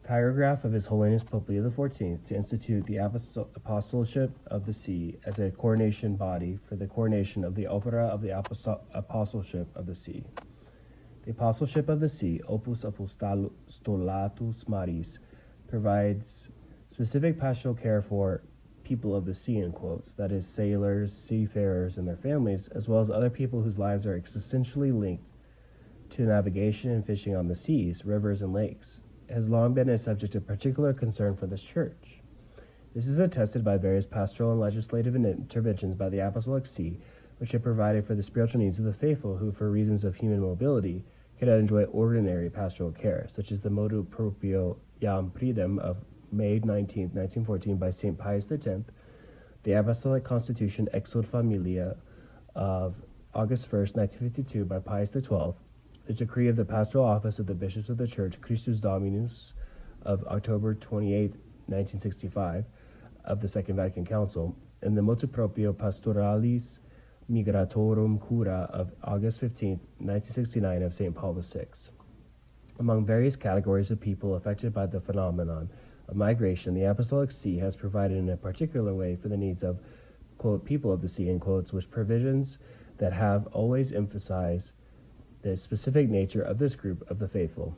Chirograph of His Holiness Pope Leo XIV to institute the Apostleship of the See as a coordination body for the coordination of the Opera of the Apostleship of the See. The Apostleship of the See, Opus Apostolatus Maris, provides specific pastoral care for people of the sea, in quotes, that is, sailors, seafarers, and their families, as well as other people whose lives are existentially linked to navigation and fishing on the seas, rivers, and lakes. It has long been a subject of particular concern for this church. This is attested by various pastoral and legislative interventions by the Apostolic See, which have provided for the spiritual needs of the faithful who, for reasons of human mobility, cannot enjoy ordinary pastoral care, such as the Motu Proprio Iam Pridem of May 19, 1914 by St. Pius X, the Apostolic Constitution Exod Familia of August 1, 1952 by Pius XII, the decree of the Pastoral Office of the Bishops of the Church Christus Dominus of October 28, 1965 of the Second Vatican Council, and the Motu Proprio Pastoralis Migratorum Cura of August 15, 1969 of St. Paul VI. Among various categories of people affected by the phenomenon of migration, the Apostolic See has provided in a particular way for the needs of, quote, people of the sea, in quotes, with provisions that have always emphasized the specific nature of this group of the faithful.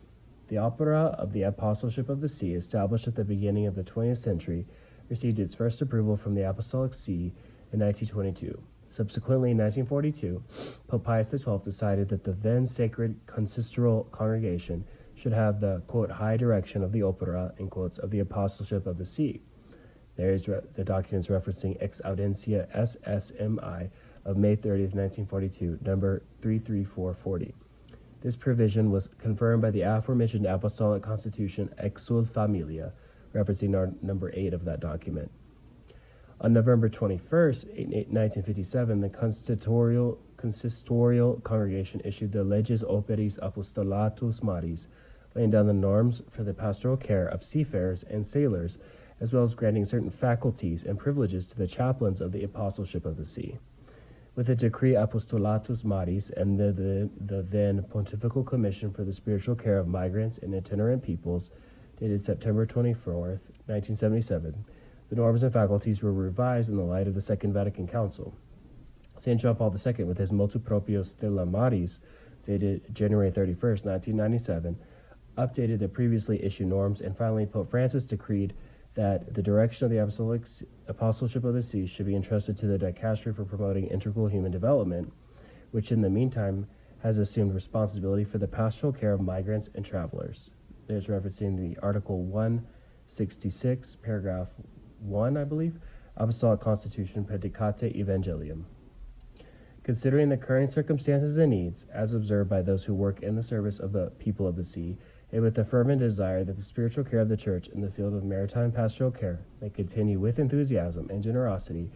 The Opera of the Apostleship of the See, established at the beginning of the 20th century, received its first approval from the Apostolic See in 1922. Subsequently, in 1942, Pope Pius XII decided that the then sacred consistoral congregation should have the, quote, high direction of the opera, in quotes, of the Apostleship of the See. There is the documents referencing Ex Audiencia SSMI of May 30th, 1942, number 33440. This provision was confirmed by the aforementioned Apostolic Constitution Exod Familia, referencing number 8 of that document. On November 21st, 1957, the consistorial congregation issued the Leges Operis Apostolatus Maris, laying down the norms for the pastoral care of seafarers and sailors, as well as granting certain faculties and privileges to the chaplains of the Apostleship of the See. With the decree Apostolatus Maris and the then Pontifical Commission for the Spiritual Care of Migrants and Itinerant Peoples, dated September 24th, 1977, the norms and faculties were revised in the light of the Second Vatican Council. St. John Paul II, with his Motu Proprio Stella Maris, dated January 31st, 1997, updated the previously issued norms, and finally Pope Francis decreed that the direction of the Apostleship of the See should be entrusted to the Dicastery for Promoting Integral Human Development, which in the meantime has assumed responsibility for the pastoral care of migrants and travelers. There's referencing the Article 166, paragraph 1, I believe, Apostolic Constitution Predicate Evangelium. Considering the current circumstances and needs, as observed by those who work in the service of the people of the sea, and with the fervent desire that the spiritual care of the Church in the field of maritime pastoral care may continue with enthusiasm and generosity,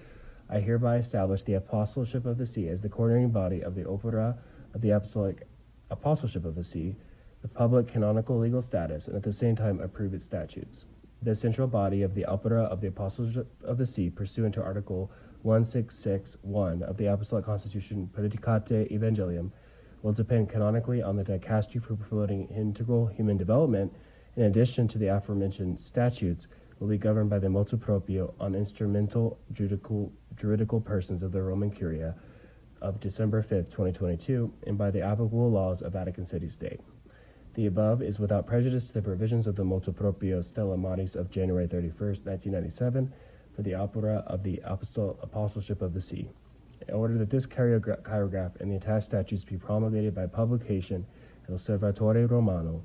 I hereby establish the Apostleship of the See as the coordinating body of the Opera of the Apostolic Apostleship of the See, the public canonical legal status, and at the same time approve its statutes. The central body of the Opera of the Apostleship of the See, pursuant to Article 166.1 of the Apostolic Constitution Predicate Evangelium, will depend canonically on the Dicastery for Promoting Integral Human Development. In addition to the aforementioned statutes, will be governed by the Motu Proprio on Instrumental Juridical Persons of the Roman Curia of December 5th, 2022, and by the applicable laws of Vatican City State. The above is without prejudice to the provisions of the Motu Proprio Stella Maris of January 31st, 1997, for the Opera of the Apostleship of the See. In order that this chirograph and the attached statutes be promulgated by publication at Osservatore Romano,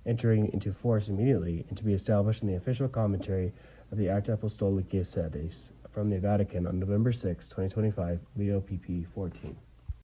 entering into force immediately, and to be established in the official commentary of the Acta Apostolicae Sedes from the Vatican on November 6, 2025, Leo pp. 14.